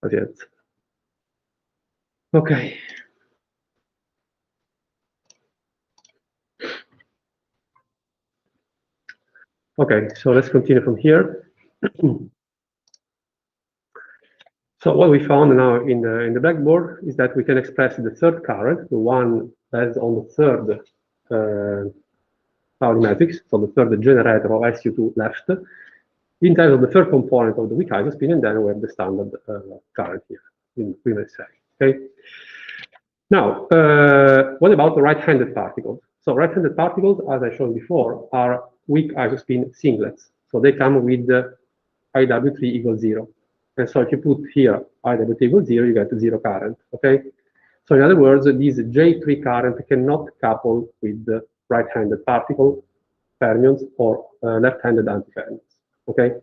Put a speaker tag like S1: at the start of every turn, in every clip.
S1: not yet. Okay. Okay, so let's continue from here. So what we found now in the blackboard is that we can express the third current, the one based on the third Pauli matrix, so the third generator of SU2 left, in terms of the third component of the weak isospin, and then we have the standard current here, we may say. Okay. Now, what about the right-handed particles? So right-handed particles, as I showed before, are weak isospin singlets. So they come with IW3 equals 0. And so if you put here IW3 equals 0, you get 0 current. Okay. So in other words, this J3 current cannot couple with the right-handed particle fermions or left-handed antifermions. Okay.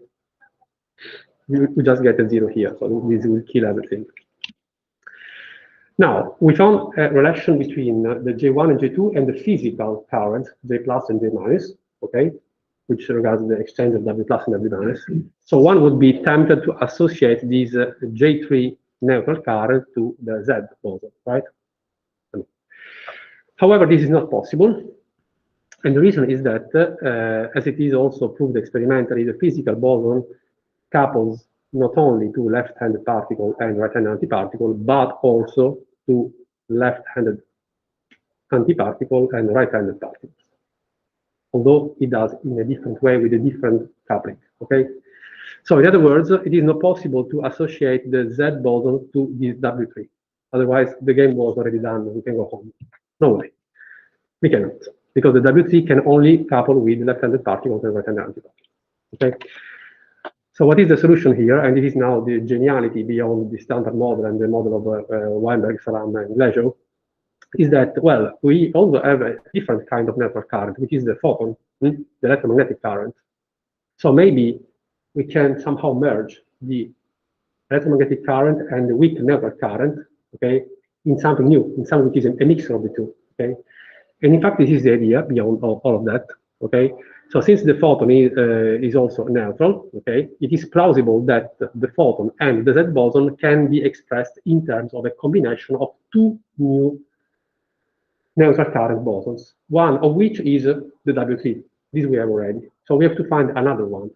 S1: We just get a 0 here, so this will kill everything. Now, we found a relation between the J1 and J2 and the physical current, J plus and J minus, okay, which regards the exchange of W plus and W minus. So one would be tempted to associate this J3 neutral current to the Z-Boson, right? However, this is not possible. And the reason is that, as it is also proved experimentally, the physical boson couples not only to left-handed particle and right-handed antiparticle, but also to left-handed antiparticle and right-handed particles. Although it does in a different way with a different coupling, okay? So in other words, it is not possible to associate the Z boson to this W3. Otherwise, the game was already done, we can go home. No way, we cannot, because the W3 can only couple with left-handed particles and right-handed antiparticles, okay? So what is the solution here? And it is now the geniality beyond the standard model and the model of Weinberg, Salam, and Lejeune, is that, well, we also have a different kind of network current, which is the photon, the electromagnetic current. So maybe we can somehow merge the electromagnetic current and the weak network current, okay, in something new, in something which is a mixture of the two, okay? And in fact, this is the idea beyond all of that, okay? So since the photon is also neutral, okay, it is plausible that the photon and the Z boson can be expressed in terms of a combination of two new neutral current bosons, one of which is the W3. This we have already. So we have to find another one,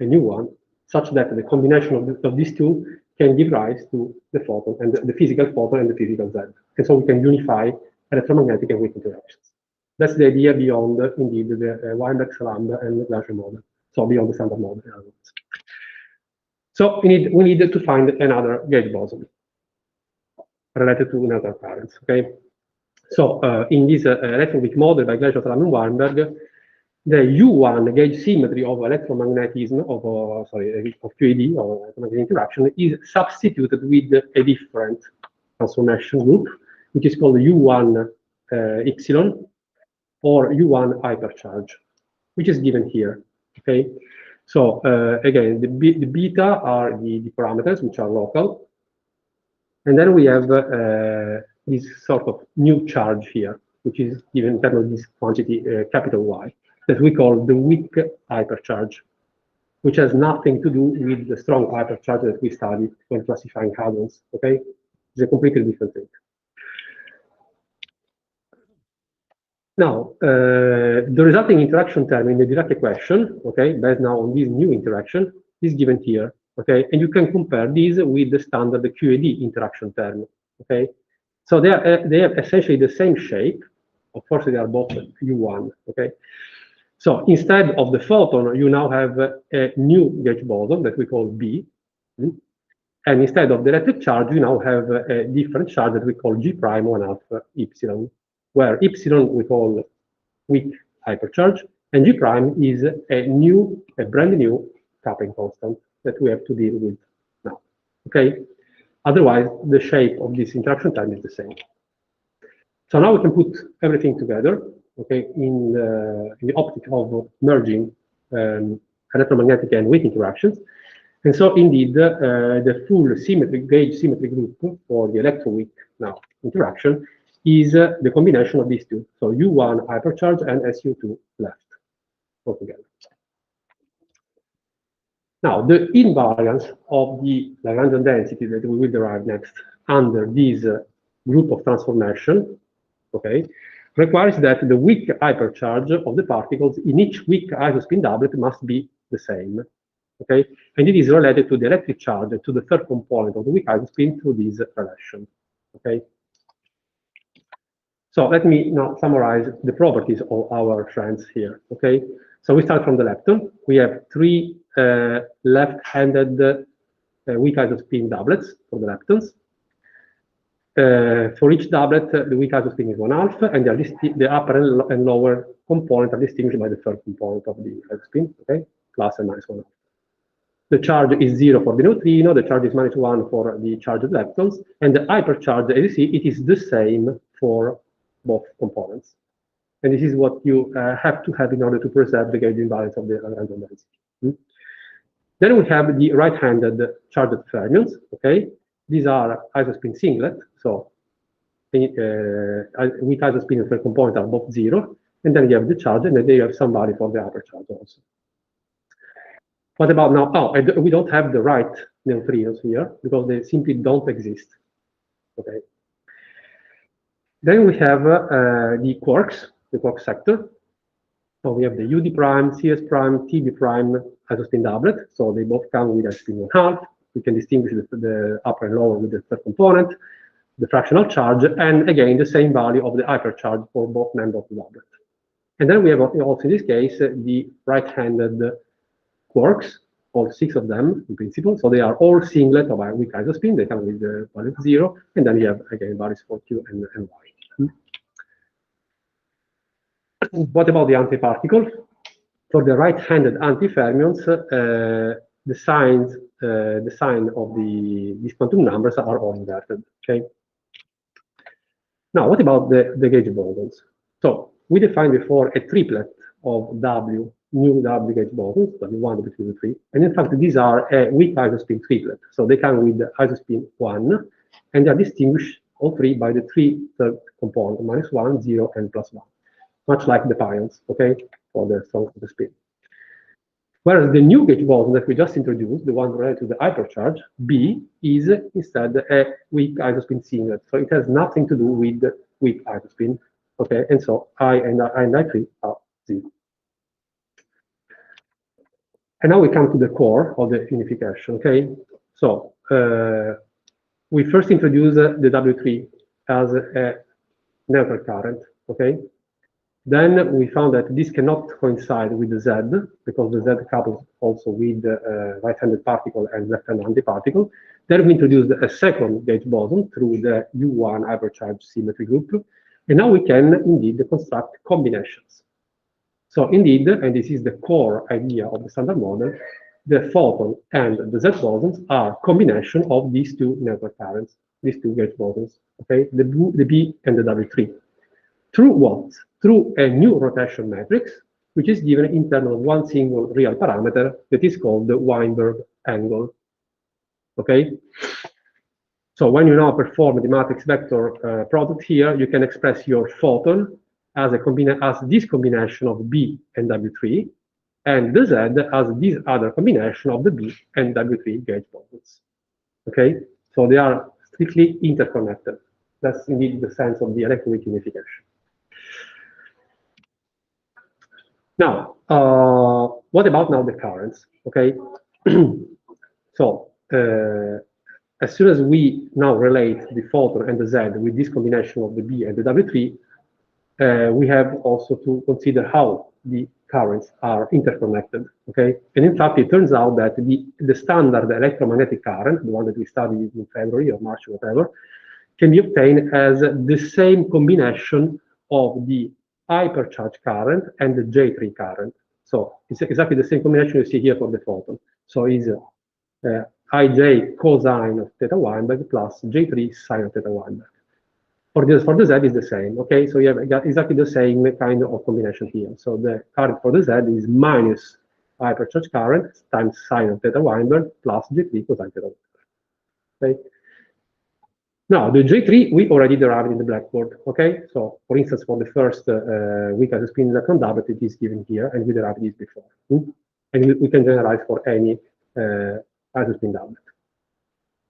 S1: a new one, such that the combination of these two can give rise to the photon and the physical photon and the physical Z. And so we can unify electromagnetic and weak interactions. That's the idea beyond, indeed, the Weinberg, Salam, and Lejeune model. So beyond the standard model. So we need to find another gauge boson related to neutral currents. Okay. So in this electroweak model by Lejeune, Salam, and Weinberg, the U1 gauge symmetry of electromagnetism of QED or electromagnetic interaction is substituted with a different transformation group, which is called U1 epsilon, or U1 hypercharge, which is given here, okay? So again, the beta are the parameters, which are local. And then we have this sort of new charge here, which is given in terms of this quantity, capital Y, that we call the weak hypercharge, which has nothing to do with the strong hypercharge that we studied when classifying hadrons, okay? It's a completely different thing. Now, the resulting interaction term in the Dirac equation, okay, based now on this new interaction, is given here, okay? And you can compare these with the standard QED interaction term, okay? So they have essentially the same shape. Of course, they are both U1, okay? So instead of the photon, you now have a new gauge boson that we call B. And instead of the electric charge, you now have a different charge that we call G prime 1/2 epsilon, where epsilon we call weak hypercharge, and G prime is a brand new coupling constant that we have to deal with now. Okay. Otherwise, the shape of this interaction time is the same. So now we can put everything together, okay, in the optic of merging electromagnetic and weak interactions. And so indeed, the full gauge symmetry group for the electroweak now interaction is the combination of these two. So U1 hypercharge and SU2 left altogether. Now, the invariance of the Lagrangian density that we will derive next under this group of transformation, okay, requires that the weak hypercharge of the particles in each weak isospin doublet must be the same, okay? And it is related to the electric charge to the third component of the weak isospin through this relation, okay? So let me now summarize the properties of our friends here, okay? So we start from the lepton. We have three left-handed weak isospin doublets for the leptons. For each doublet, the weak isospin is 1/2, and the upper and lower component are distinguished by the third component of the isospin, okay? Plus and minus 1/2. The charge is 0 for the neutrino, the charge is -1 for the charged leptons, and the hypercharge, as you see, it is the same for both components. And this is what you have to have in order to preserve the gauge imbalance of the Lagrangian density. Then we have the right-handed charged fermions, okay? These are isospin singlet, so with isospin and third component are both 0, and then you have the charge, and then you have some value for the hypercharge also. What about now? Oh, we don't have the right neutrinos here because they simply don't exist. Okay. Then we have the quarks, the quark sector. So we have the UD prime, CS prime, TB prime isospin doublet. So they both come with isospin 1/2. We can distinguish the upper and lower with the third component, the fractional charge, and again the same value of the hypercharge for both members of the doublet. And then we have also in this case the right-handed quarks, all 6 of them in principle. So they are all singlet of a weak isospin. They come with the value of 0, and then you have again values for Q and Y. What about the antiparticle? For the right-handed antifermions, the sign of these quantum numbers are all inverted. Okay. Now, what about the gauge bosons? So we defined before a triplet of new W gauge bosons, W1, W2, W3, and in fact these are a weak isospin triplet. So they come with the isospin 1, and they are distinguished all three by the third component, -1, 0, and +1, much like the pions, okay, for the strong of the spin. Whereas the new gauge boson that we just introduced, the one related to the hypercharge, B, is instead a weak isospin singlet. So it has nothing to do with the weak isospin, okay, and so I and I3 are 0. And now we come to the core of the unification, okay? So we first introduce the W3 as a neutral current, okay? Then we found that this cannot coincide with the Z, because the Z couples also with the right-handed particle and left-handed antiparticle. Then we introduced a second gauge boson through the U1 hypercharge symmetry group. And now we can indeed construct combinations. So indeed, and this is the core idea of the standard model, the photon and the Z bosons are combination of these two neutral currents, these two gauge bosons, okay, the B and the W3. Through what? Through a new rotation matrix, which is given in terms of one single real parameter that is called the Weinberg angle, okay? So when you now perform the matrix vector product here, you can express your photon as this combination of B and W3, and the Z as this other combination of the B and W3 gauge bosons. Okay, so they are strictly interconnected. That's indeed the sense of the electroweak unification. Now, what about now the currents? Okay, so as soon as we now relate the photon and the Z with this combination of the B and the W3, we have also to consider how the currents are interconnected, okay? And in fact, it turns out that the standard electromagnetic current, the one that we studied in February or March or whatever, can be obtained as the same combination of the hypercharge current and the J3 current. So it's exactly the same combination you see here for the photon. So it's Ij cosine of theta Weinberg plus J3 sine of theta Weinberg. For the Z is the same, okay? So you have exactly the same kind of combination here. So the current for the Z is minus hypercharge current times sine of theta Weinberg plus J3 cosine theta Weinberg, okay? Now, the J3 we already derived in the blackboard, okay? So, for instance, for the first weak isospin electron doublet, it is given here, and we derived this before. And we can generalize for any as a spin doublet.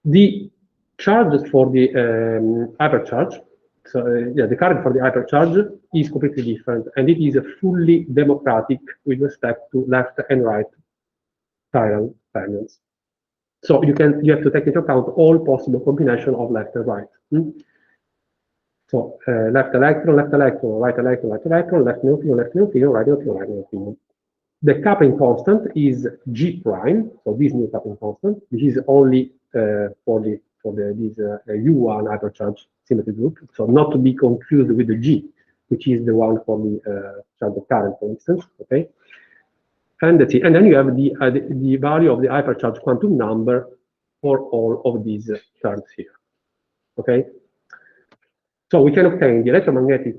S1: The charges for the hypercharge, so yeah, the current for the hypercharge is completely different, and it is fully democratic with respect to left and right chiral variants. So you have to take into account all possible combination of left and right. So left electron, right electron, right electron, left neutrino, right neutrino, right neutrino. The coupling constant is G prime, so this new coupling constant. This is only for this U1 hypercharge symmetry group, so not to be confused with the G, which is the one for the charge of current, for instance. Okay, and that's it. And then you have the value of the hypercharge quantum number for all of these terms here. Okay, so we can obtain the electromagnetic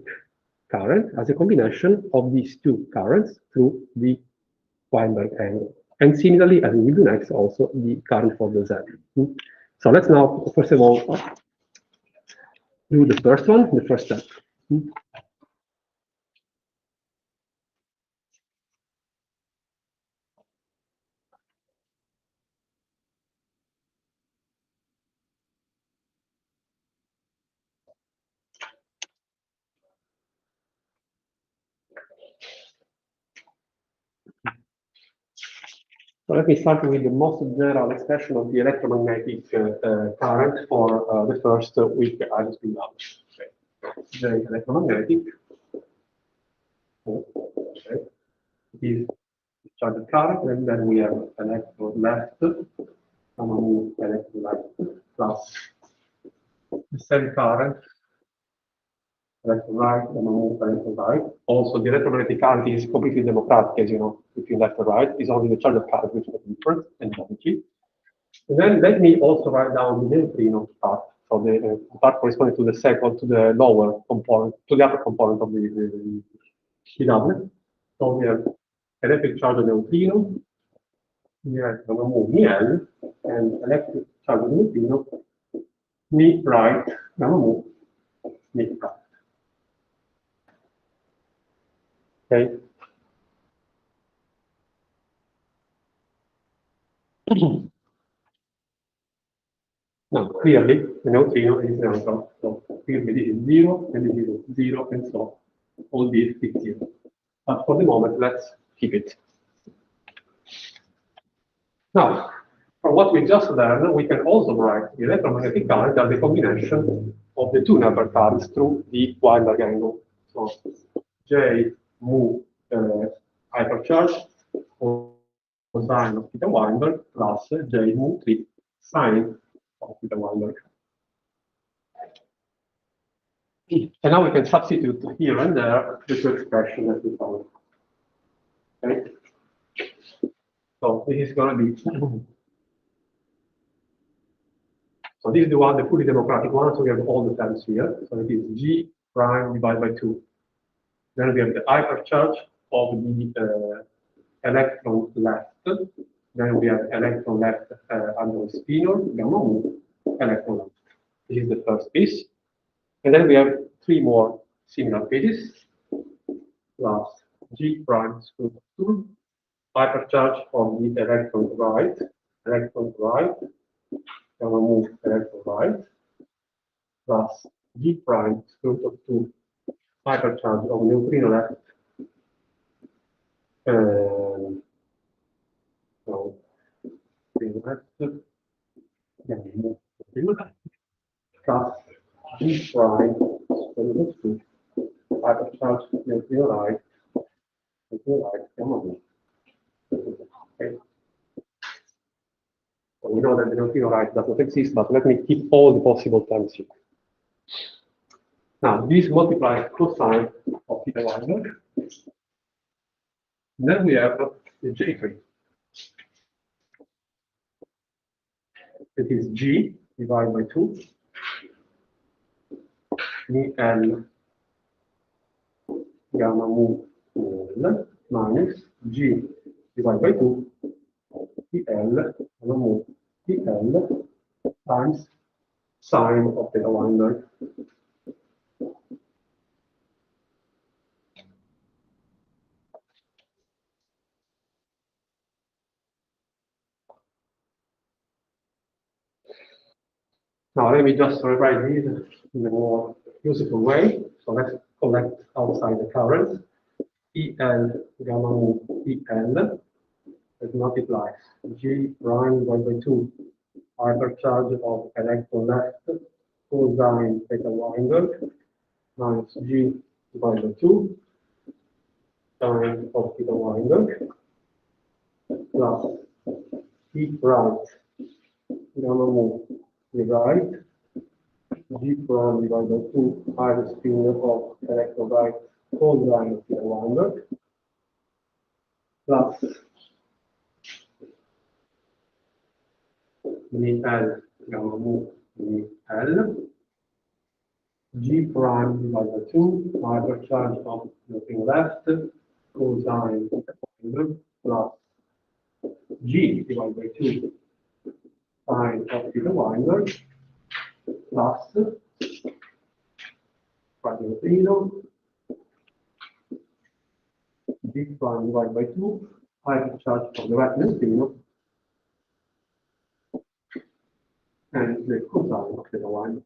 S1: current as a combination of these two currents through the Weinberg angle. And similarly, as we will do next, also the current for the Z. So let's now, first of all, do the first one, the first step. So let me start with the most general expression of the electromagnetic current for the first weak hydrogen double. Okay. The electromagnetic is charged current, and then we have electron left, electron left plus the same current, electron right, electron right. Also, the electromagnetic current is completely democratic, as you know, between left and right. It's only the charge of current which is different and energy. And then let me also write down the neutrino part. So the part corresponding to the second, to the lower component, to the upper component of the doublet. So we have electric charge of neutrino. We are going to move L, and electric charge of neutrino, me right, going to move me right. Okay. Now, clearly, the neutrino is neutral. So clearly this is 0, and this is 0, and so all this is 0. But for the moment, let's keep it. Now, from what we just learned, we can also write the electromagnetic current as the combination of the two number currents through the Weinberg angle. So J mu hypercharge cosine of theta Weinberg plus J mu 3 sine of theta Weinberg. And now we can substitute here and there the two expressions that we found. Okay? So this is going to be, so this is the one, the fully democratic one, so we have all the terms here. So it is G prime divided by 2. Then we have the hypercharge of the electron left. Then we have electron left under the spinor, gamma mu, electron left. This is the first piece. And then we have three more similar pieces, plus G prime square root 2, hypercharge of the electron right, gamma mu, electron right, plus G prime square root of 2, hypercharge of neutrino left, so plus G prime square root of 2, hypercharge neutrino right, gamma mu. Okay. So we know that the neutrino right does not exist, but let me keep all the possible terms here. Now, this multiplies cosine of theta Weinberg. Then we have the J3. It is G divided by 2, mi L gamma mu L minus G divided by 2, TL gamma mu TL times sine of theta Weinberg. Now let me just rewrite this in a more useful way. So let's collect outside the current. EL gamma mu EL that multiplies G prime divided by 2 hypercharge of electron left cosine theta Weinberg minus G divided by 2 sine of theta Weinberg plus E right gamma mu right G prime divided by 2 higher spin of electron right cosine of theta Weinberg plus L gamma mu L G prime divided by 2 hypercharge of looking left cosine plus G divided by 2 sine of theta Weinberg plus radio 0 G prime divided by 2 hypercharge of the right neutrino and the cosine of theta Weinberg.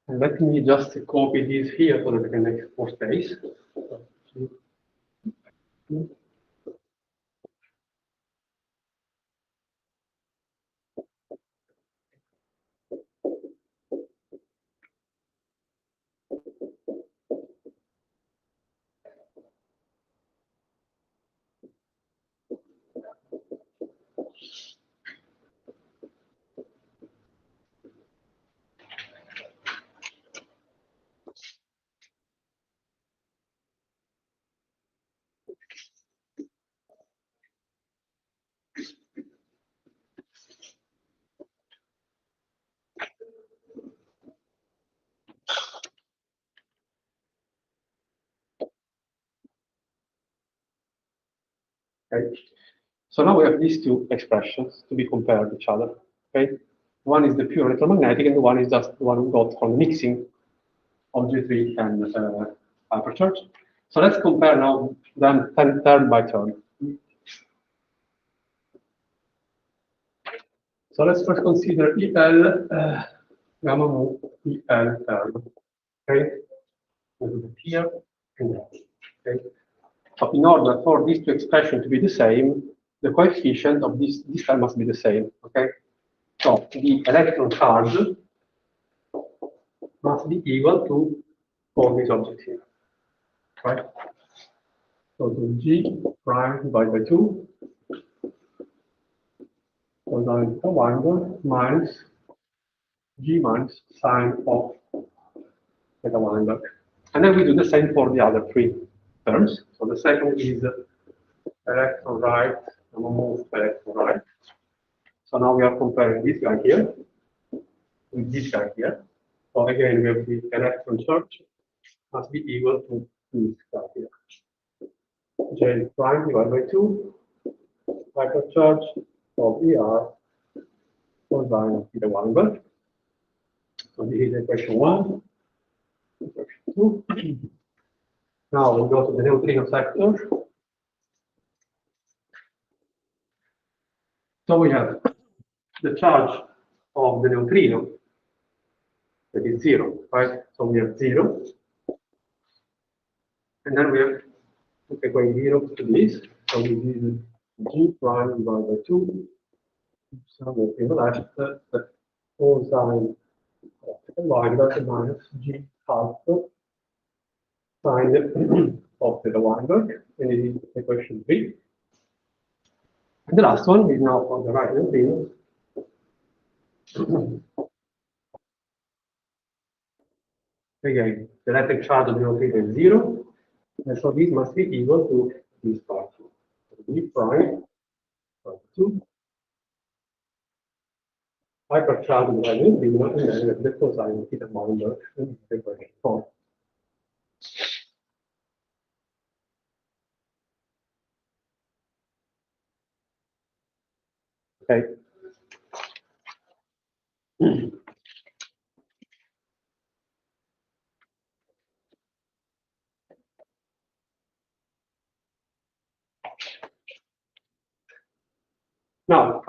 S1: And let me just copy this here so that I can make more space. Okay. So now we have these two expressions to be compared to each other. Okay. One is the pure electromagnetic, and the one is just the one we got from the mixing of G3 and hypercharge. So let's compare now them turn by turn. So let's first consider EL gamma mu EL term. Okay. We'll do it here and there. Okay. So in order for these two expressions to be the same, the coefficient of this term must be the same. Okay. So the electron charge must be equal to all these objects here. Right? So the G prime divided by 2 goes down to 1 minus G minus sine of theta Weinberg. And then we do the same for the other three terms. So the second is electron right, and we'll move electron right. So now we are comparing this guy here with this guy here. So again, we have the electron charge must be equal to this guy here. J prime divided by 2 hypercharge of ER cosine theta Weinberg. So this is equation 1, equation 2. Now we go to the neutrino sector. So we have the charge of the neutrino that is 0, right? So we have 0. And then we have to take away 0 to this. So we use G prime divided by 2. So we have left the cosine of the Weinberg minus G half sine of the Weinberg. And it is equation 3. And the last one is now on the right neutrino. Again, the electric charge of the neutrino is 0. And so this must be equal to this part. B prime 2 hypercharge by neutrino, and then the cosine of theta Weinberg in the equation 4. Okay. Now,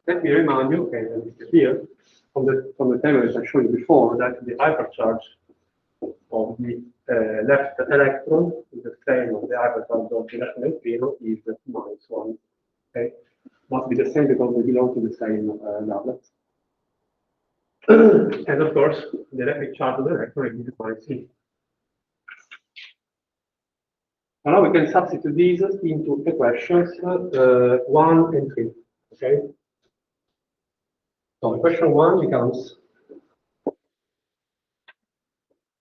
S1: let me remind you, okay, and it's here, from the table that I showed you before, that the hypercharge of the left electron is the same of the hypercharge of the left neutrino is -1. Okay, must be the same because they belong to the same doublet. And of course, the electric charge of the electron is -3. And now we can substitute these into equations 1 and 3. Okay. So equation 1 becomes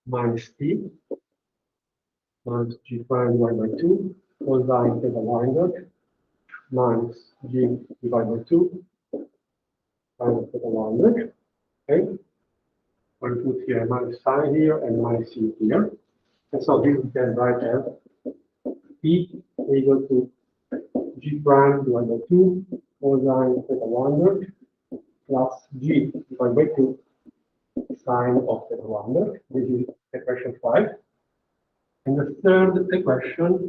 S1: minus t minus g prime divided by 2 cosine theta Weinberg minus g divided by 2 minus theta Weinberg. Okay. I'll put here minus sign here and minus c here. And so this we can write as p equal to g prime divided by 2 cosine theta Weinberg plus g divided by 2 sine of theta Weinberg. This is equation 5. And the third equation,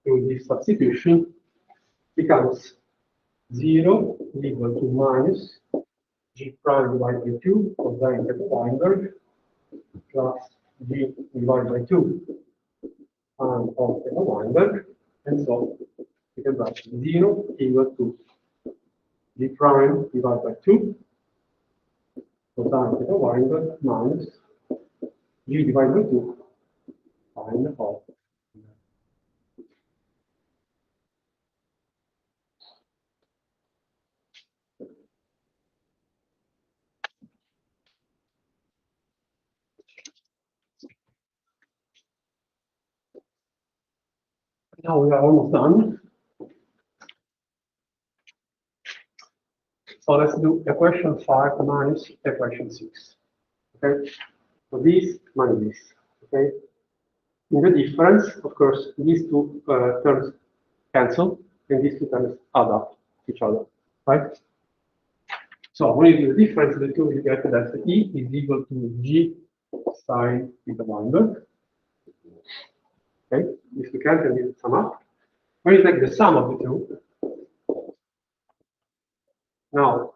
S1: through this substitution, becomes 0 equal to minus g prime divided by 2 cosine theta Weinberg plus g divided by 2 sine of theta Weinberg. And so we can write 0 equal to g prime divided by 2 cosine theta Weinberg minus g divided by 2 sine of. Now we are almost done. So let's do equation 5 minus equation 6. Okay, so this minus this. Okay, in the difference, of course, these two terms cancel, and these two terms add up each other, right? So when you do the difference, the two you get that E is equal to G sine theta Weinberg. Okay, if you cancel, this sum up. When you take the sum of the two, now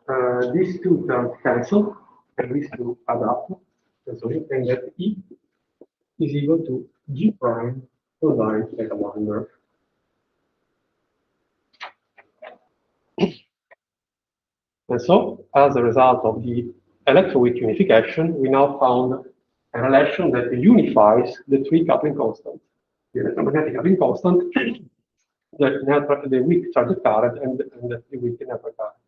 S1: these two terms cancel, and these two add up, and so you can get E is equal to G prime cosine theta Weinberg. And so, as a result of the electroweak unification, we now found a relation that unifies the three coupling constants: the electromagnetic coupling constant, the weak charge current, and the weak network current.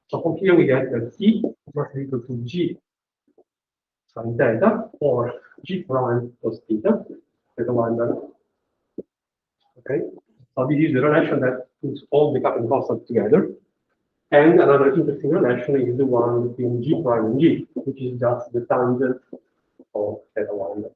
S1: So from here we get that E must be equal to G sine theta or G prime cos theta, theta Weinberg. Okay, so this is the relation that puts all the coupling constants together. And another interesting relation is the one between G prime and G, which is just the tangent of theta Weinberg.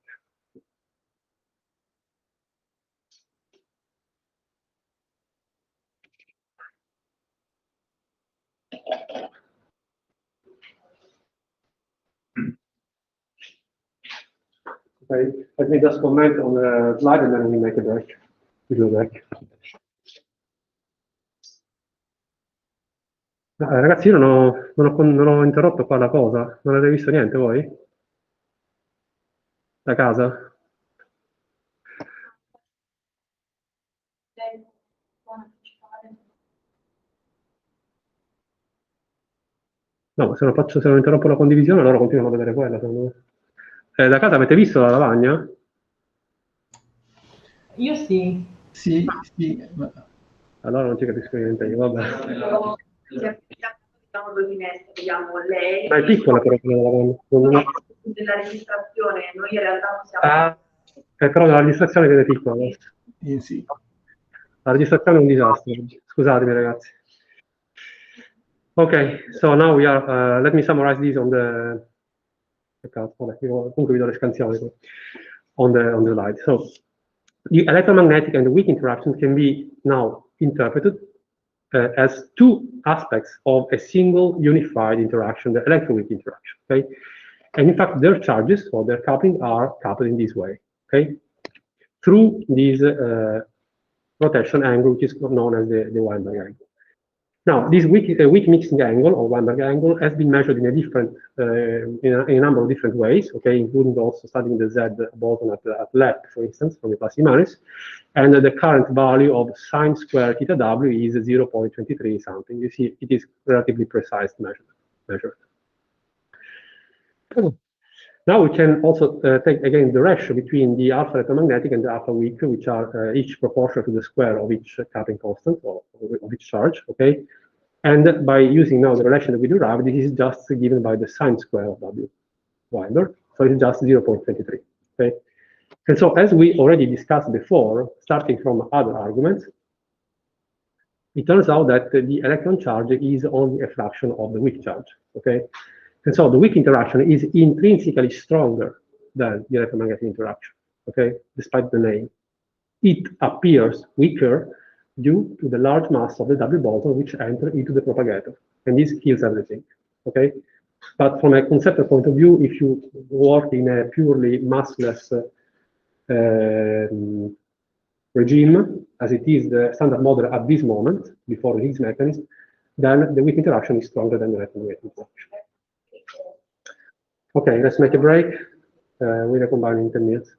S1: Okay, let me just comment on the slide and then we make a break. We do a break. Ragazzi, io non ho interrotto qua la cosa. Non avete visto niente voi? Da casa? No, se non interrompo la condivisione, allora continuano a vedere quella, secondo me. Da casa avete visto la lavagna?
S2: Io sì.
S3: Sì.
S1: Allora non ci capisco niente io, vabbè.
S4: Diciamo due finestre, vediamo lei.
S1: Ma è piccola però quella lavagna.
S4: Della registrazione, noi in realtà non siamo.
S1: Però la registrazione viene piccola.
S3: Sì.
S1: La registrazione è un disastro. Scusatemi ragazzi. Okay, so now we are, let me summarize this on the, comunque vi do le scansioni on the slide. So, the electromagnetic and the weak interaction can be now interpreted as two aspects of a single unified interaction, the electroweak interaction, okay? And in fact, their charges or their coupling are coupled in this way, okay? Through these rotation angle, which is known as the Weinberg angle. Now, this weak mixing angle, or Weinberg angle, has been measured in a number of different ways, okay, including also studying the Z-Boson at LEP, for instance, from the plus minus, and the current value of sine square theta w is 0.23 something. You see, it is relatively precise measure. Now we can also take again the ratio between the alpha electromagnetic and the alpha weak, which are each proportional to the square of each coupling constant, or of each charge, okay? And by using now the relation that we derived, this is just given by the sine square of W Weinberg, so it's just 0.23, okay? And so as we already discussed before, starting from other arguments, it turns out that the electron charge is only a fraction of the weak charge, okay? And so the weak interaction is intrinsically stronger than the electromagnetic interaction, okay, despite the name. It appears weaker due to the large mass of the double boson which enter into the propagator, and this kills everything, okay? But from a conceptual point of view, if you work in a purely massless regime, as it is the standard model at this moment, before the Higgs mechanism, then the weak interaction is stronger than the electromagnetic interaction. Okay, let's make a break. We'll recombine in 10 minutes.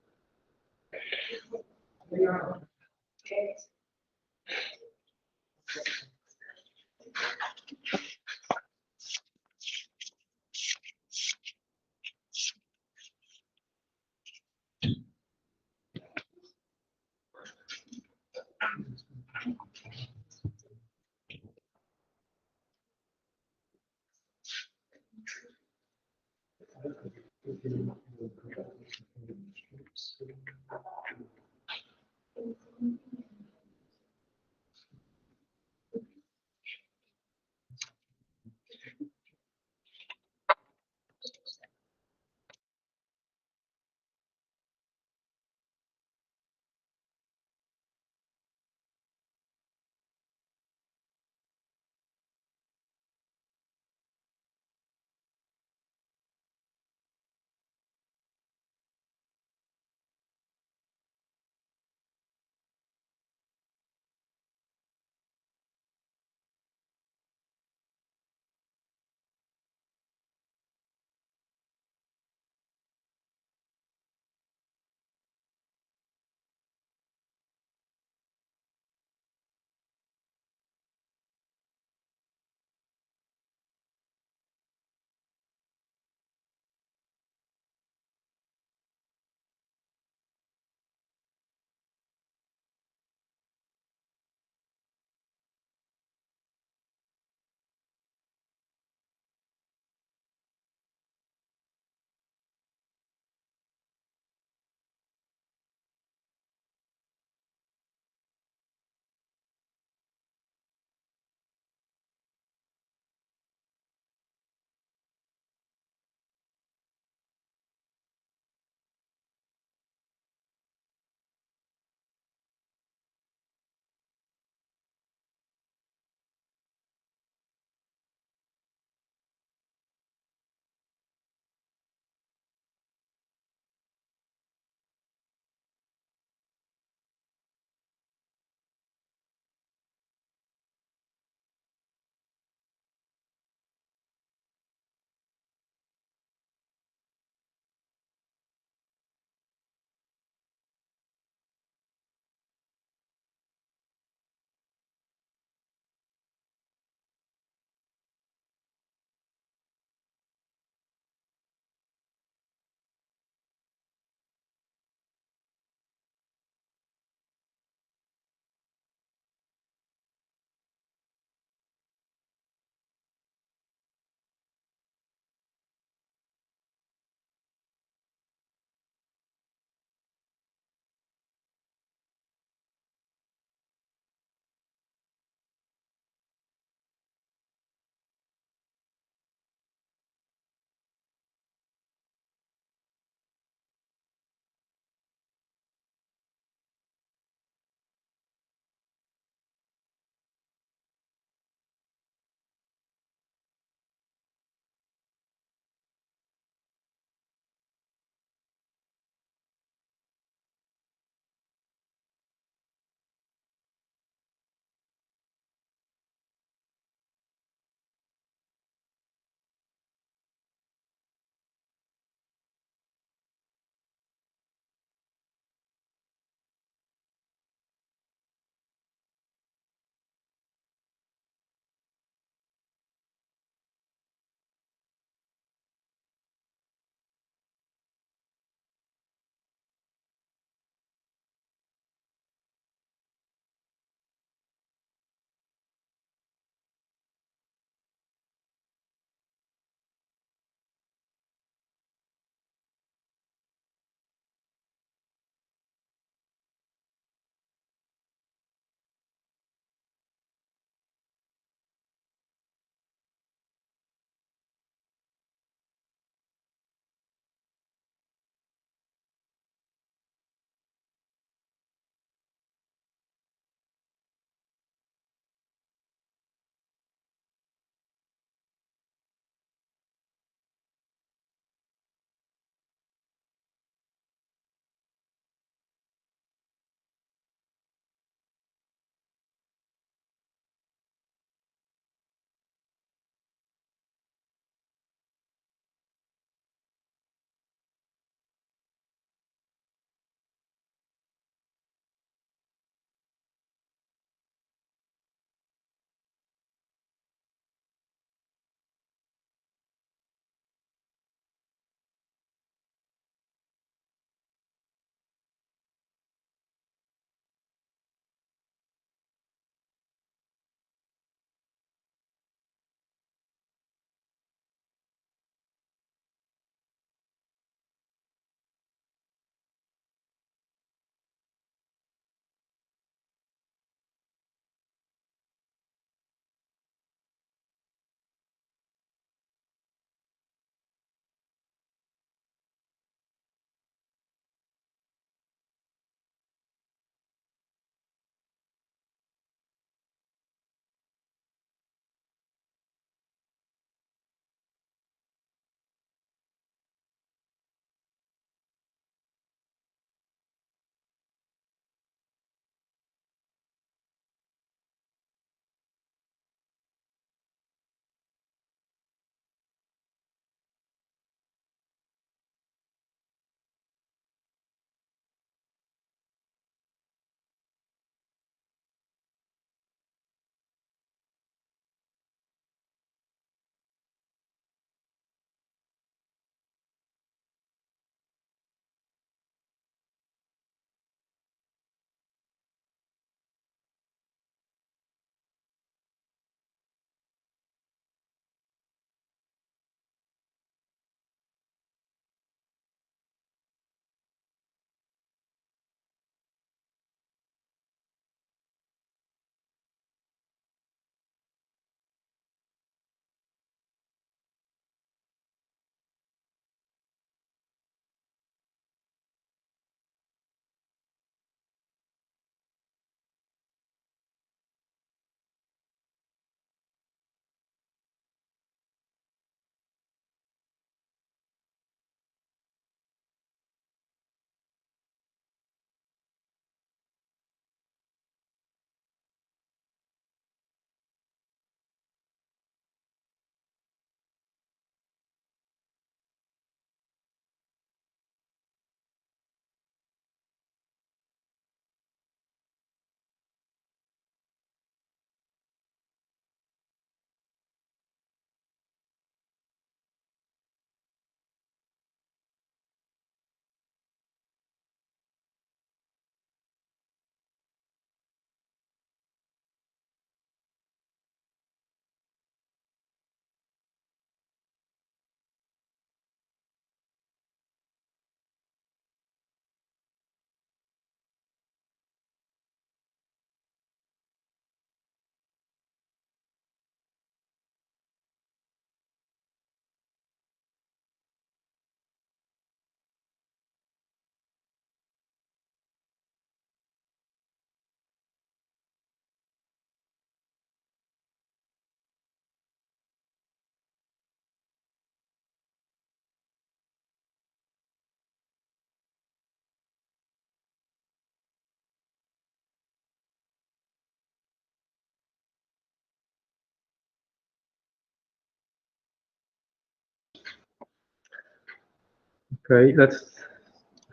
S1: Okay, let's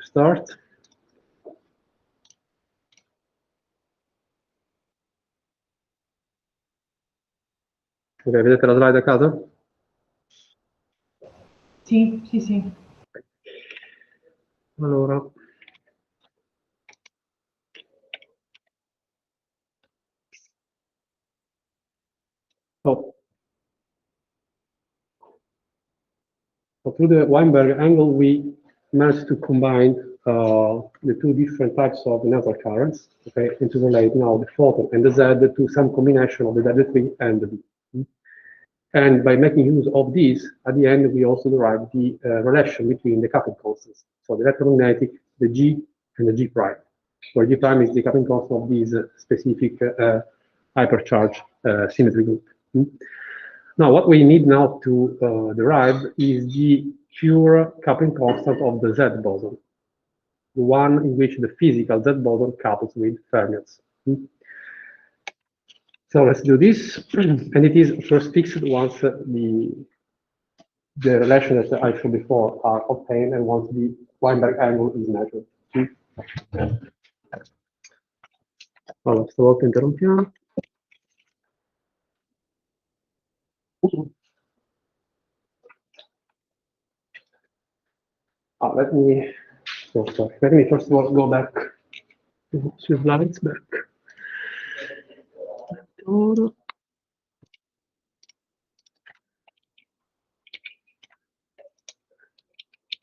S1: start. Ok, vedete la slide a caso?
S2: Sì, sì, sì.
S1: Allora. So through the Weinberg angle, we managed to combine the two different types of network currents, okay, and to relate now the photon and the Z to some combination of the Z3 and the B. And by making use of these, at the end, we also derive the relation between the coupling constants. So the electromagnetic, the G, and the G prime, where G prime is the coupling constant of this specific hypercharge symmetry group. Now, what we need now to derive is the pure coupling constant of the Z-Boson, the one in which the physical Z-Boson couples with fermions. So let's do this, and it is first fixed once the relation that I showed before are obtained and once the Weinberg angle is measured. Allora, stavolta interrompiamo. Let me first of all go back to slides back. So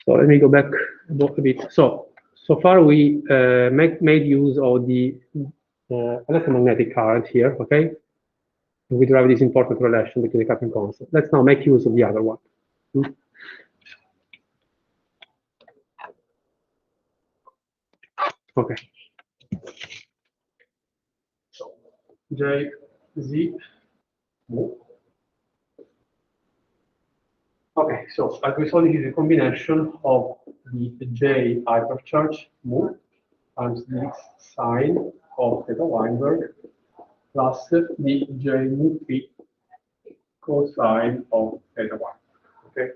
S1: let me go back a bit. So far we made use of the electromagnetic current here, okay? We derive this important relation between the coupling constant. Let's now make use of the other one. Okay. So J, Z. Okay, so as we saw, this is a combination of the J hypercharge mu times the sine of theta Weinberg plus the J mu p cosine of theta Weinberg. Okay.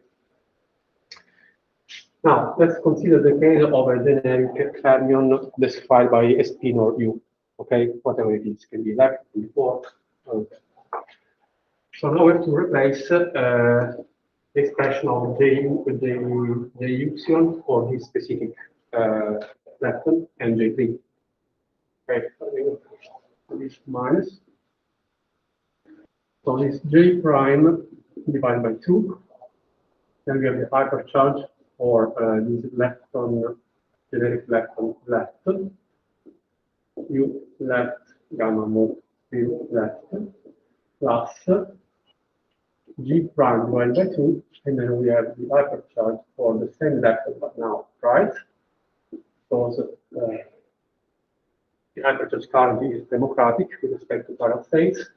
S1: Now let's consider the case of a generic fermion described by a spin or U. Okay, whatever it is, can be left, can be forward. Okay. So now we have to replace the expression of J upsilon for this specific lepton and J3. Okay, so this minus. So this J prime divided by 2. Then we have the hypercharge for this lepton, generic lepton left. U left gamma mu U left plus G prime divided by 2, and then we have the hypercharge for the same vector but now right. So the hypercharge current is democratic with respect to parallel states,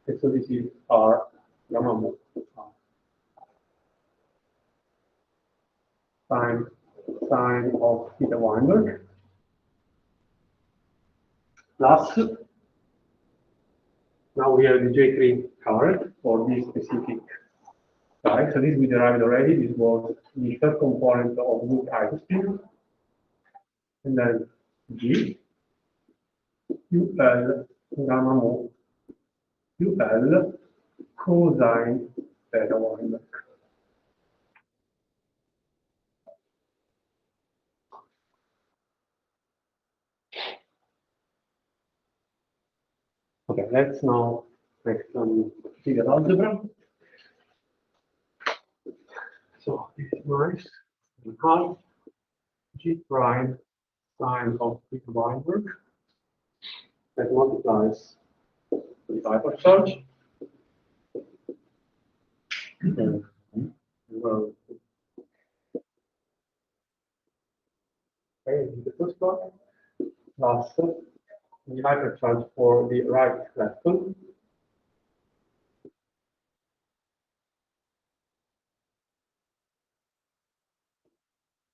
S1: and so this is our gamma mu sine of theta Weinberg plus now we have the J3 current for this specific type. So this we derived already. This was the third component of loop isospin. And then G UL gamma mu UL cosine theta Weinberg. Okay, let's now make some trivial algebra. So this is nice. Half G prime sine of theta Weinberg that multiplies with hypercharge. Well, okay, the first one plus the hypercharge for the right lepton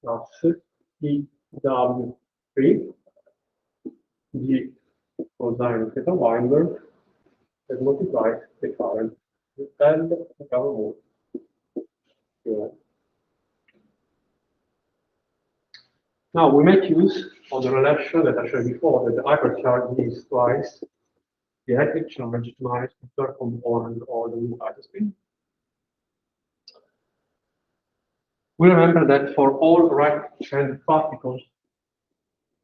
S1: plus E W3 G cosine theta Weinberg that multiplies the current with L gamma mu. Now we make use of the relation that I showed before, that the hypercharge is twice the electric charge minus the third component of the untitled spin. We remember that for all right-hand particles,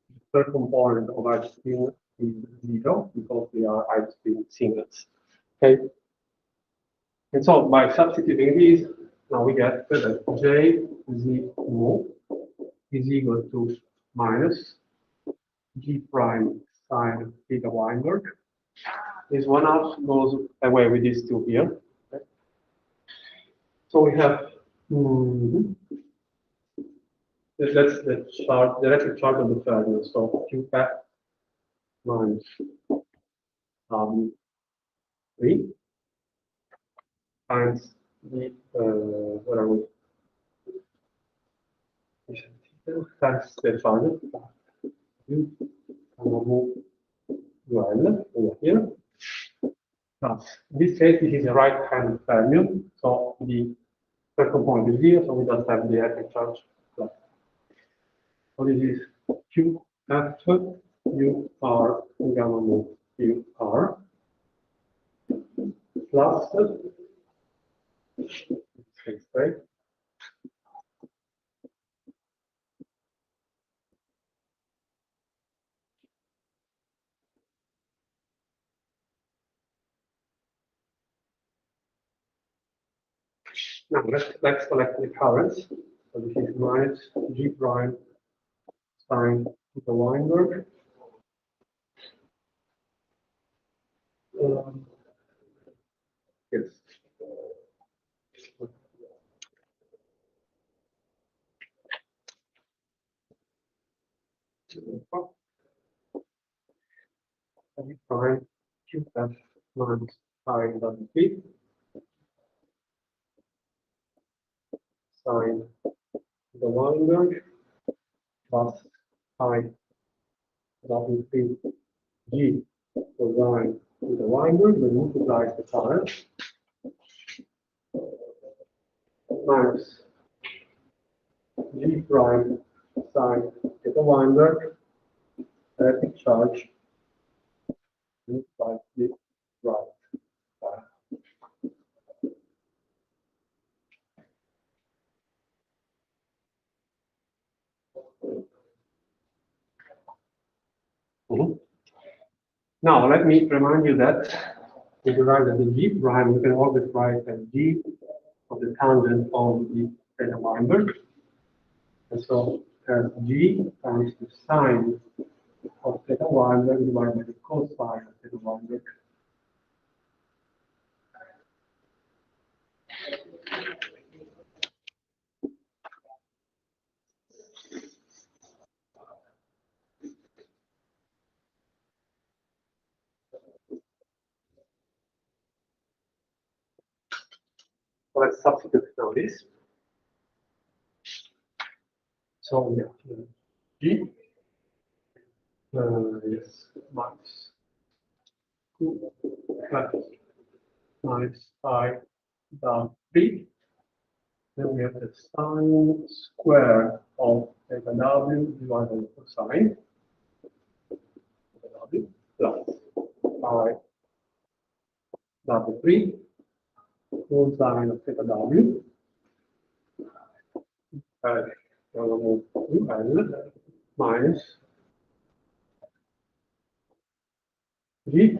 S1: the third component of our spin is 0 because they are right spin singlets. Okay. And so by substituting these, now we get that J Z mu is equal to minus G prime sine theta Weinberg. This 1/2 goes away with these two here. Okay. So we have that's the chart, the electric charge of the fermion. So Q hat minus 3 times the what are we? Times the charge. You move well over here. Now, in this case, this is a right-hand fermion, so the third component is 0, so we don't have the electric charge left. So this is QF UR gamma move UR plus right? Now let's collect the currents. So this is minus G prime sine theta Weinberg. Yes. G prime QF minus sine W sine the Weinberg plus I W3 G cosine to the Weinberg, that multiplies the current minus G prime sine theta Weinberg electric charge multiplied the right side. Now, let me remind you that if you write the G prime, you can always write as G of the tangent of the theta Weinberg. And so, as G times the sine of theta Weinberg divided by the cosine of theta Weinberg. So let's substitute now this. So we have G, yes, minus 2 plus minus I down 3. Then we have the sine square of theta W divided by cosine theta W plus I W3 cosine of theta W. Minus G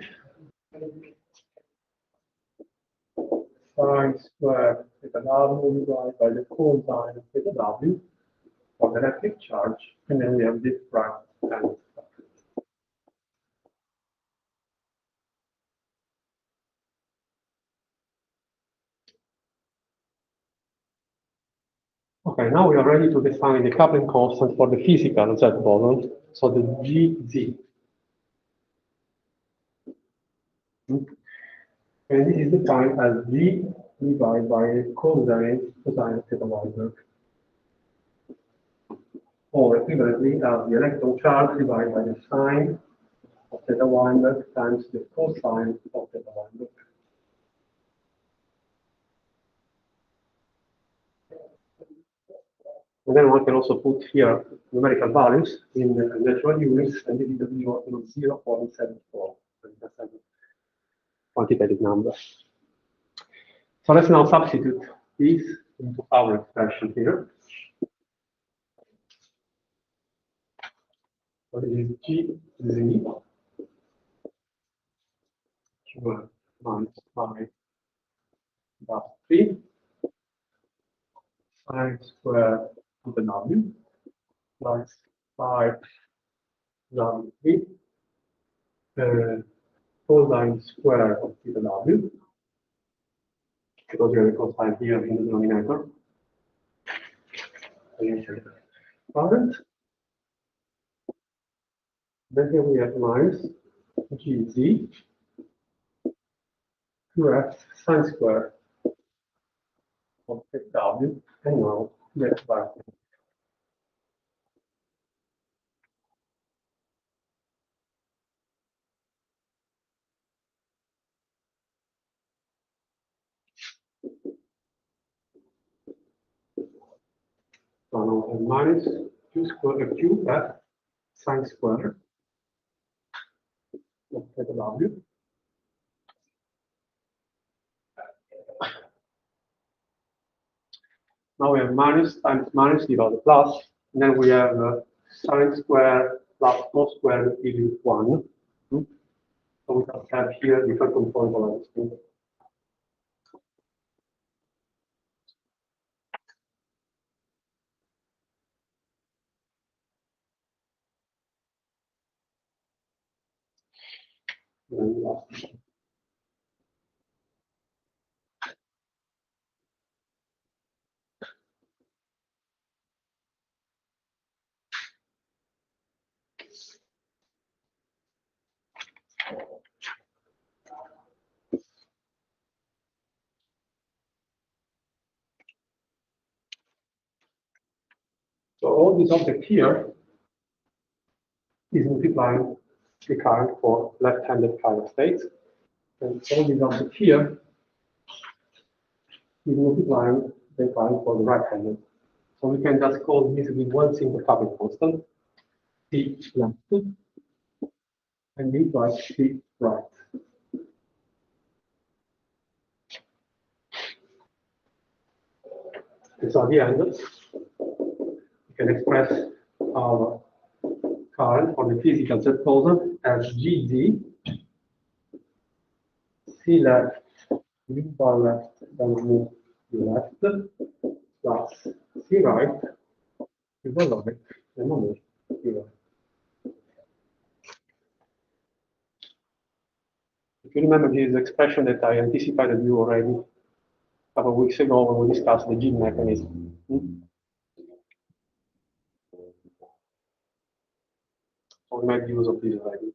S1: sine square theta W divided by the cosine of theta W for the electric charge, and then we have this right hand. Okay, now we are ready to define the coupling constant for the physical Z-Boson, so the GZ. And this is defined as G divided by cosine of theta Weinberg. Or equivalently as the electron charge divided by the sine of theta Weinberg times the cosine of theta Weinberg. And then one can also put here numerical values in natural units, and this is 0.74. That's a quantitative number. So let's now substitute these into our expression here. So this is GZ minus 5 plus 3 sine square to the W plus 5 W3 cosine square of theta W, because we have a cosine here in the denominator. Current. Then here we have minus GZ QF sine square of theta W, and now let's write it. So now we have minus QF sine square of theta W. Now we have minus times minus divided plus, and then we have sine square plus cos square equals 1. So we just have here different components of this thing. So all this object here is multiplying the current for left-handed current states, and all this object here is multiplying the current for the right-handed. So we can just call this with one simple coupling constant, T left, and this right, T right. And so at the end, we can express our current for the physical Z-Boson as GZ, C left, U bar left, then move to left, plus C right, U bar right, then move to right. If you remember, this is the expression that I anticipated you already a couple of weeks ago when we discussed the G mechanism. So we made use of this already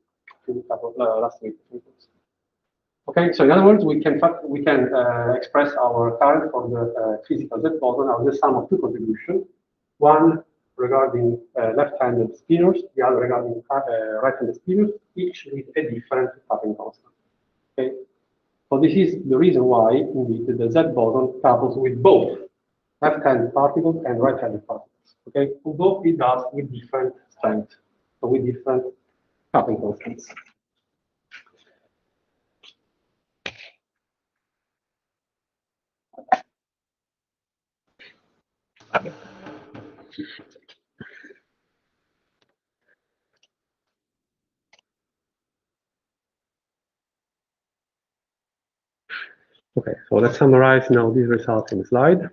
S1: last week. Okay, so in other words, we can express our current for the physical Z-Boson as the sum of two contributions, one regarding left-handed spinors, the other regarding right-handed spinors, each with a different coupling constant. Okay, so this is the reason why indeed the Z-Boson couples with both left-handed particles and right-handed particles. Okay, although it does with different strengths, so with different coupling constants. Okay, so let's summarize now these results in the slide.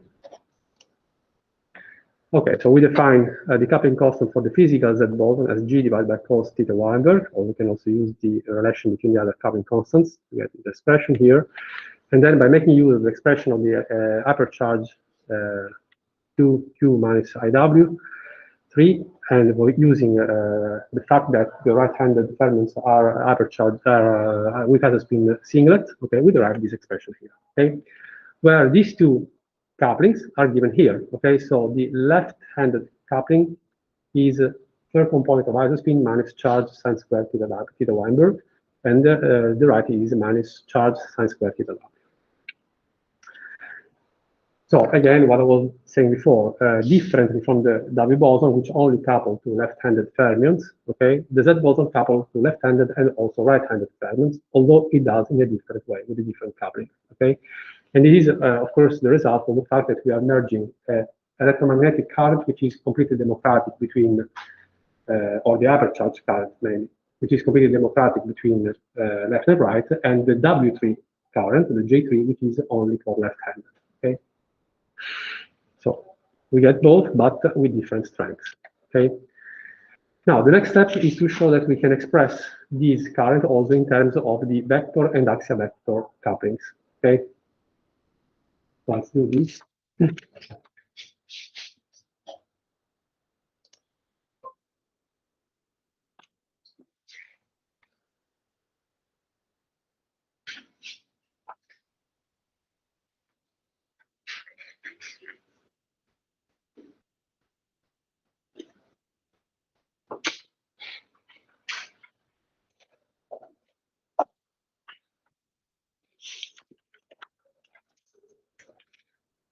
S1: Okay, so we define the coupling constant for the physical Z-Boson as G divided by cos theta Weinberg, or we can also use the relation between the other coupling constants to get the expression here. And then by making use of the expression of the hypercharge 2Q minus IW3, and we're using the fact that the right-handed fermions are hypercharged with has spin singlet, okay, we derive this expression here, okay, where these two couplings are given here, okay, so the left-handed coupling is third component of isospin minus charge sine square theta Weinberg, and the right is minus charge sine square theta W. So again, what I was saying before, differently from the W-boson, which only coupled to left-handed fermions, okay, the Z-boson coupled to left-handed and also right-handed fermions, although it does in a different way with a different coupling, okay? And it is, of course, the result of the fact that we are merging electromagnetic current, which is completely democratic between, or the hypercharge current mainly, which is completely democratic between left and right, and the W3 current, the J3, which is only for left-handed, okay? So we get both, but with different strengths, okay? Now, the next step is to show that we can express these current also in terms of the vector and axial vector couplings, okay? Let's do this.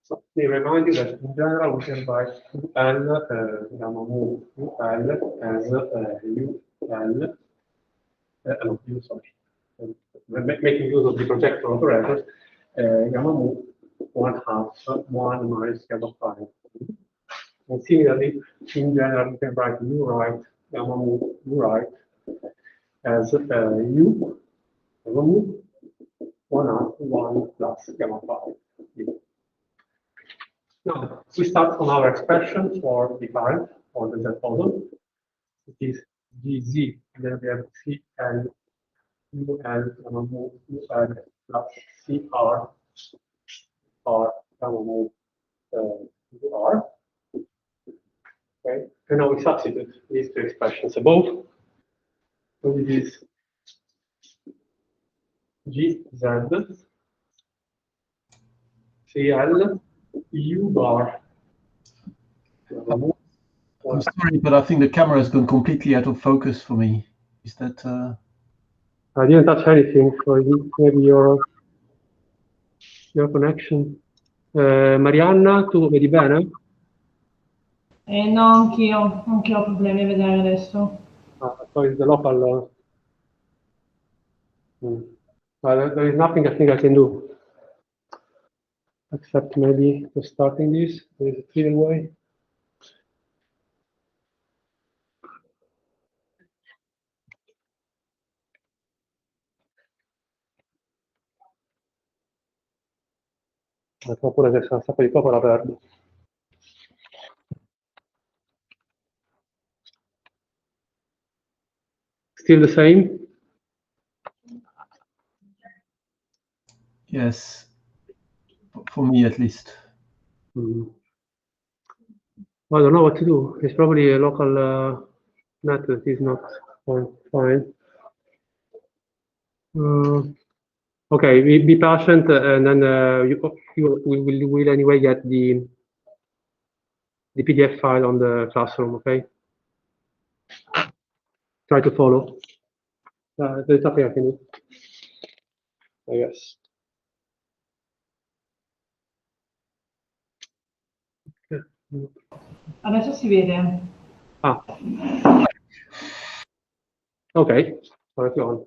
S1: So we remind you that in general we can write UL, gamma mu UL as UL, no, U, sorry, making use of the projector operators, gamma mu 1/2 1 minus gamma 5. And similarly, in general we can write U right, gamma mu U right as U, gamma mu 1/2 1 plus gamma 5. Now, we start from our expression for the current for the Z-boson. It is GZ, and then we have CL, UL, gamma mu, UL, plus CR, R, gamma mu, UR. Okay, and now we substitute these two expressions above. So it is GZ, CL, U bar.
S2: I'm sorry, but I think the camera has gone completely out of focus for me. Is that?
S1: I didn't touch anything, so maybe your connection. Marianna, tu vedi bene?
S3: No, anch'io ho problemi a vedere adesso.
S1: So it's the local. Well, there is nothing I think I can do except maybe starting this. There is a clear way. Oppure se un sacco di poco la perdo. Still the same?
S2: Yes, for me at least.
S1: I don't know what to do. It's probably a local net that is not fine. Okay, be patient, and then we will anyway get the PDF file on the classroom. Okay. Try to follow. There's nothing I can do, I guess.
S3: Adesso si vede.
S1: Ah. Okay. Let's go on.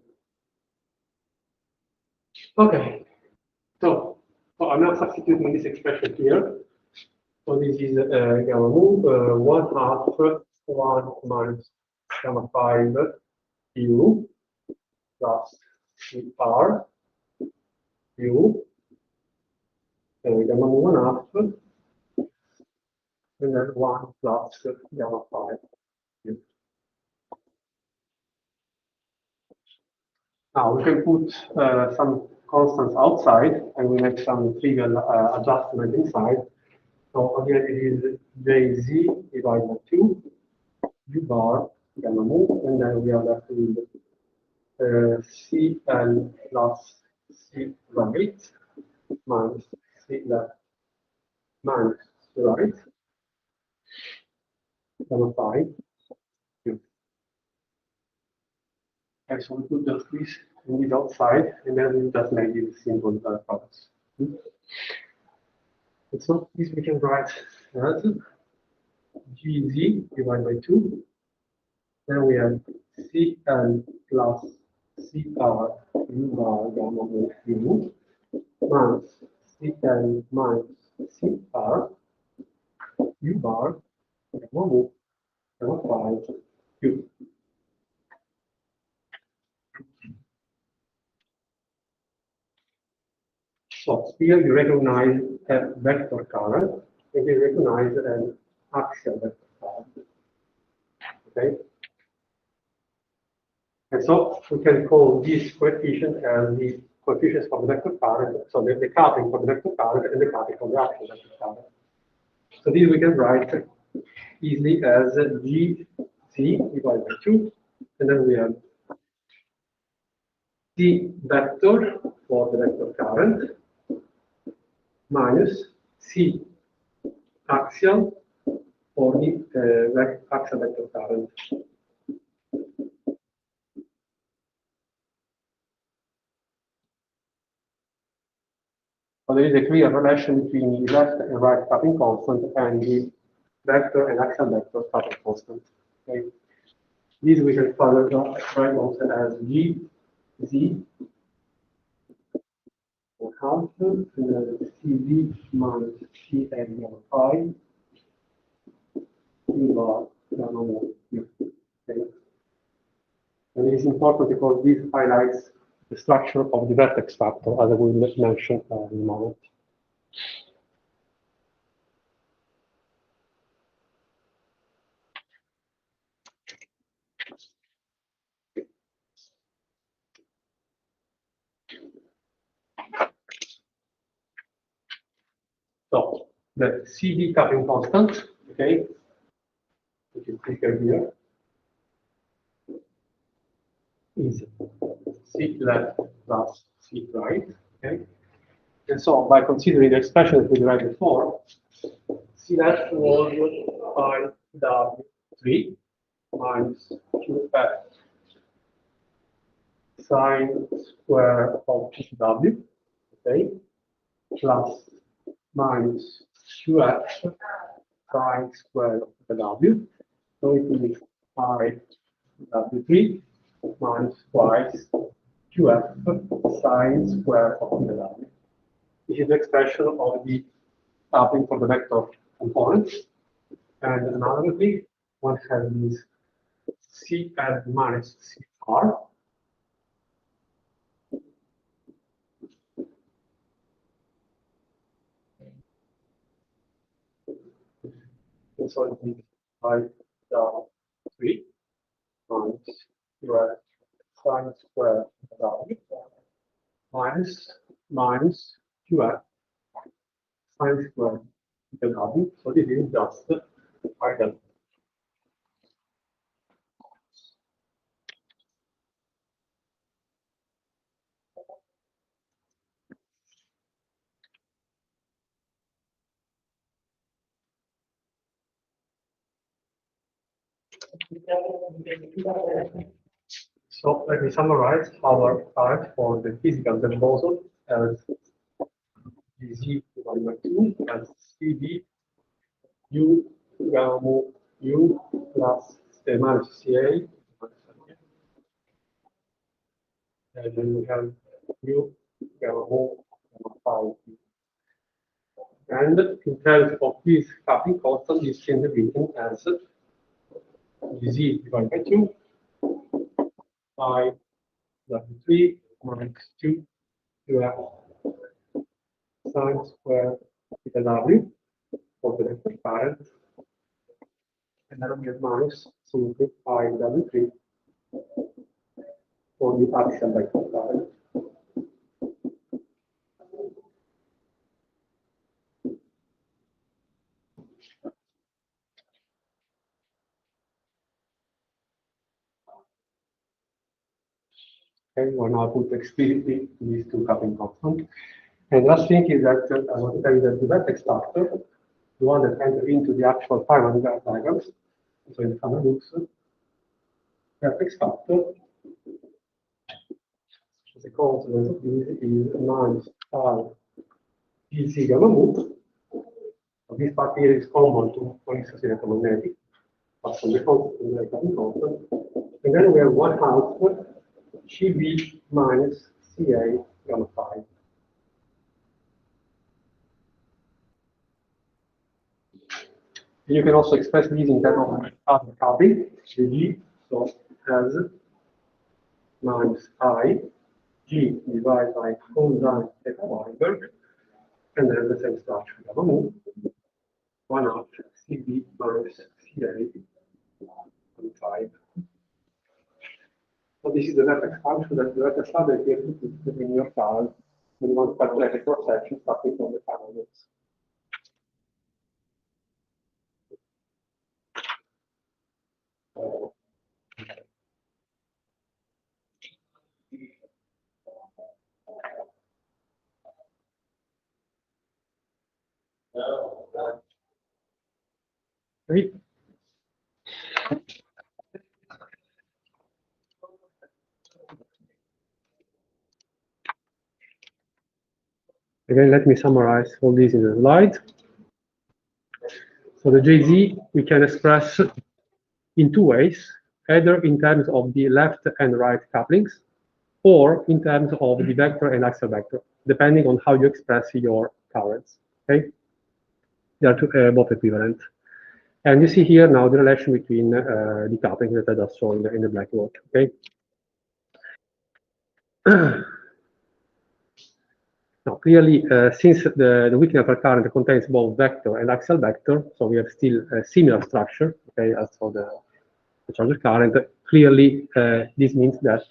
S1: Okay. So I'm now substituting this expression here. So this is gamma mu 1/2 1 minus gamma 5 U plus CR U gamma mu 1/2 and then 1 plus gamma 5 U. Now we can put some constants outside and we make some trivial adjustment inside. So again, it is JZ divided by 2 U bar gamma mu, and then we are left with CL plus C right minus C left minus C right gamma 5. Okay, so we put just this in the outside, and then we just make it simple products. And so this we can write as GZ divided by 2. Then we have CL plus CR U bar gamma of U minus CL minus CR U bar gamma of gamma 5 U. So here you recognize a vector current, and you recognize an axial vector current. Okay? And so we can call this coefficient as the coefficients of the vector current, so the coupling for the vector current and the coupling for the axial vector current. So this we can write easily as GC divided by 2, and then we have C vector for the vector current minus C axial for the axial vector current. So there is a clear relation between the left and right coupling constant and the vector and axial vector coupling constant. Okay. This we can further write also as GZ for half, and then CV minus CN over pi U bar gamma of U. Okay. And it is important because this highlights the structure of the vertex factor, as I will mention in a moment. So the CD coupling constant, okay, which is figured here, is C left plus C right, okay. And so by considering the expression that we derived before, C left was pi W3 minus QF sine square of W, okay, plus minus QF sine square of the W. So it is pi W3 minus twice QF sine square of the W. This is the expression of the coupling for the vector components. And another thing, one has this CL minus CR. And so it is pi W3 minus QF sine square of the W minus QF sine square the W. So this is just pi delta. So let me summarize our part for the physical Z-Boson as GZ divided by 2 as CB U gamma U plus minus CA. And then we have U gamma gamma 5. And in terms of this coupling constant, this can be written as GZ divided by 2 pi W3 minus 2 QF sine square theta W for the vector current, and then we have minus simply pi W3 for the axial vector current. Okay, we're now put explicitly these two coupling constants. And last thing is that I want to tell you that the vertex factor, the one that enters into the actual final diagrams, so in the final looks, vertex factor, as a consequence of this, is minus pi GC gamma mu So this part here is common to, for instance, electromagnetic, but from the constant. And then we have 1/2 GB minus Ca gamma 5. You can also express these in terms of coupling, G, so as minus I, G divided by cosine theta Weinberg, and then the same structure, gamma mu, 1/2 CB minus CA, 5. So this is the vertex function that the vertex function here in your file when you want to calculate the cross section starting from the parameters. Okay. Again, let me summarize all these in the slide. So the JZ we can express in two ways, either in terms of the left and right couplings, or in terms of the vector and axial vector, depending on how you express your currents. Okay, they are both equivalent. And you see here now the relation between the couplings that I just saw in the blackboard. Okay. Now, clearly, since the weak network current contains both vector and axial vector, so we have still a similar structure, okay, as for the charger current. Clearly, this means that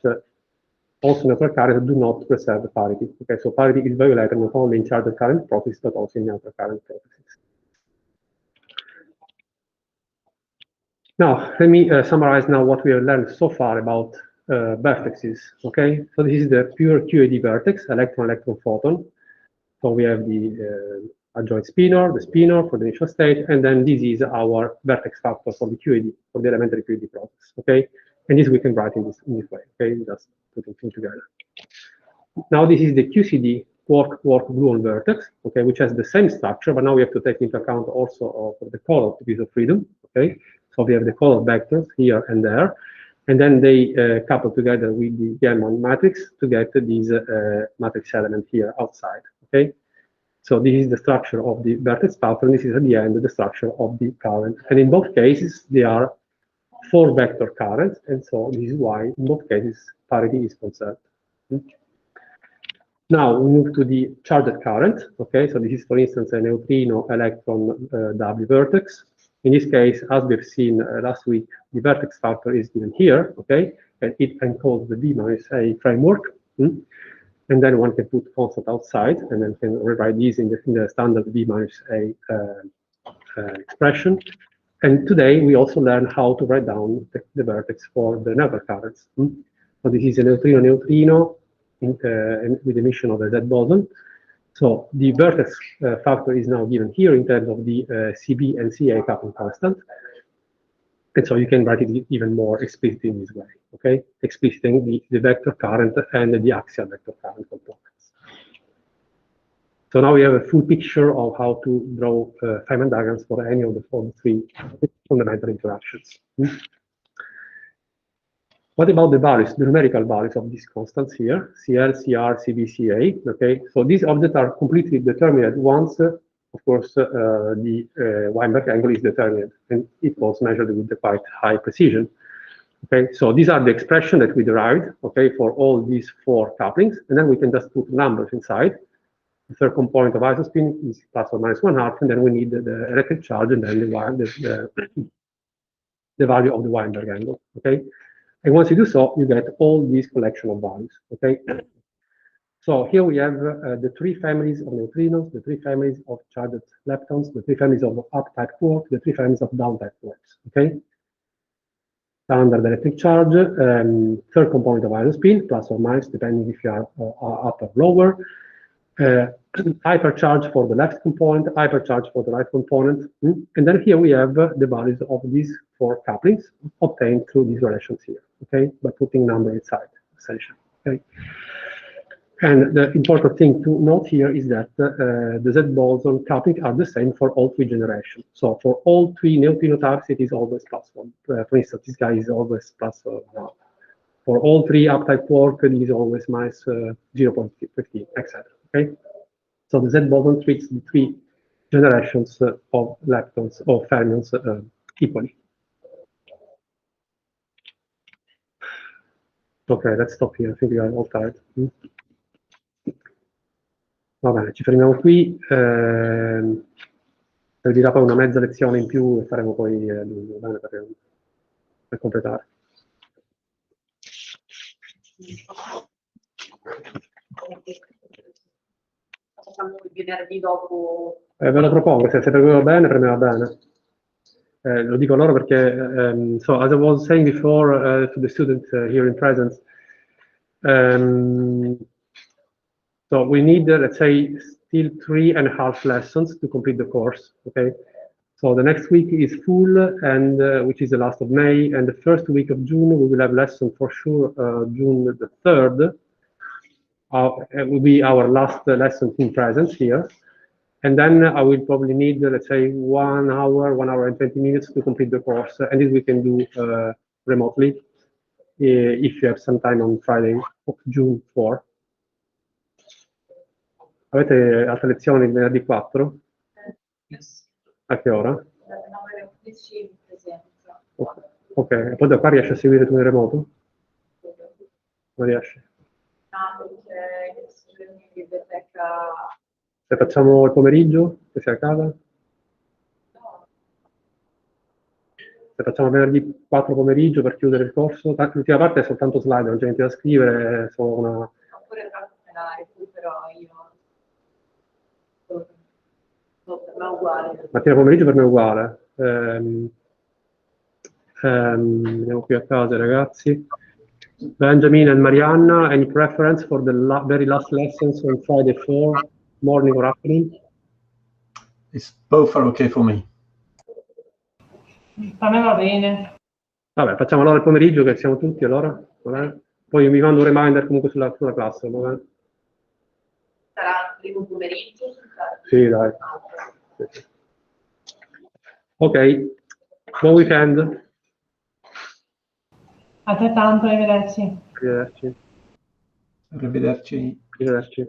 S1: also network current do not preserve parity. Okay, so parity is violated not only in charger current processes but also in network current processes. Now, let me summarize now what we have learned so far about vertexes. Okay, so this is the pure QED vertex, electron photon. So we have the adjoint spinor, the spinor for the initial state, and then this is our vertex factor for the QED, for the elementary QED process. Okay, and this we can write in this way. Okay, just putting things together. Now this is the QCD quark-gluon vertex. Okay, which has the same structure, but now we have to take into account also of the color degrees of freedom. Okay, so we have the color vectors here and there, and then they couple together with the Gell-Mann matrix to get this matrix element here outside. Okay, so this is the structure of the vertex pattern. This is at the end the structure of the current, and in both cases they are 4 vector currents, and so this is why in both cases parity is conserved. Now we move to the charged current. Okay, so this is for instance a neutrino electron W vertex. In this case, as we've seen last week, the vertex factor is given here. Okay, and it encodes the V minus A framework. And then one can put constant outside, and then can rewrite these in the standard V minus A expression. And today we also learn how to write down the vertex for the network currents. So this is a neutrino with emission of a Z-Boson. So the vertex factor is now given here in terms of the CB and CA coupling constant. And so you can write it even more explicitly in this way, okay? Expliciting the vector current and the axial vector current components. So now we have a full picture of how to draw Feynman diagrams for any of the 3 fundamental interactions. What about the values, the numerical values of these constants here, CL, CR, CB, CA, okay? So these objects are completely determined once, of course, the Weinberg angle is determined, and it was measured with quite high precision. Okay, so these are the expression that we derived, okay, for all these 4 couplings, and then we can just put numbers inside. The third component of isospin is plus or minus 1/2, and then we need the electric charge and then the value of the Weinberg angle, okay? And once you do so, you get all these collection of values, okay? So here we have the 3 families of neutrinos, the 3 families of charged leptons, the 3 families of up-type quarks, the 3 families of down-type quarks, okay? Standard electric charge, third component of isospin, plus or minus, depending if you are up or lower. Hypercharge for the left component, hypercharge for the right component. And then here we have the values of these 4 couplings obtained through these relations here, okay? By putting number inside, essentially, okay? And the important thing to note here is that the Z-Boson coupling are the same for all three generations. So for all three neutrino types, it is always +1. For instance, this guy is always +1. For all three uptype quark, it is always minus 0.15, etc. Okay. So the Z-Boson treats the three generations of leptons or fermions equally. Ok, let's stop here. I think we are all tired. Va bene, ci fermiamo qui. Servirà poi una mezza lezione in più e faremo poi bene per completare.
S4: Facciamo il venerdì dopo.
S1: Ve lo propongo, se per voi va bene, per me va bene. Lo dico loro perché, so as I was saying before to the students here in presence, so we need, let's say, still 3.5 lessons to complete the course, okay? So the next week is full, and which is the last of May, and the first week of June we will have lesson for sure, June the 3rd. It will be our last lesson in presence here. And then I will probably need, let's say, 1 hour and 20 minutes to complete the course. And this we can do remotely if you have some time on Friday, June 4. Avete altre lezioni il venerdì 4?
S4: Yes.
S1: A che ora?
S4: Dalle 9:11 in presenza.
S1: Ok, e poi da qua riesci a seguire tu in remoto? Non riesci?
S4: No, perché in questi giorni in biblioteca.
S1: Se facciamo il pomeriggio, che sei a casa?
S4: No.
S1: Se facciamo venerdì 4 pomeriggio per chiudere il corso, l'ultima parte è soltanto slide, non c'è niente da scrivere, è solo una...
S4: Oppure tra la recupero io. Per me è uguale.
S1: Mattina pomeriggio per me è uguale. Andiamo qui a casa, ragazzi. Benjamin and Marianna, any preference for the very last lessons on Friday 4, morning or afternoon?
S2: Both are okay for me.
S3: Per me va bene.
S1: Vabbè, facciamo allora il pomeriggio che siamo tutti allora, va bene? Poi mi mando un reminder comunque sulla classe, va bene?
S4: Sarà il primo pomeriggio?
S1: Sì, dai. Sì. Ok, buon weekend.
S3: Altrettanto, arrivederci.
S1: Arrivederci.
S2: Arrivederci.
S1: Arrivederci.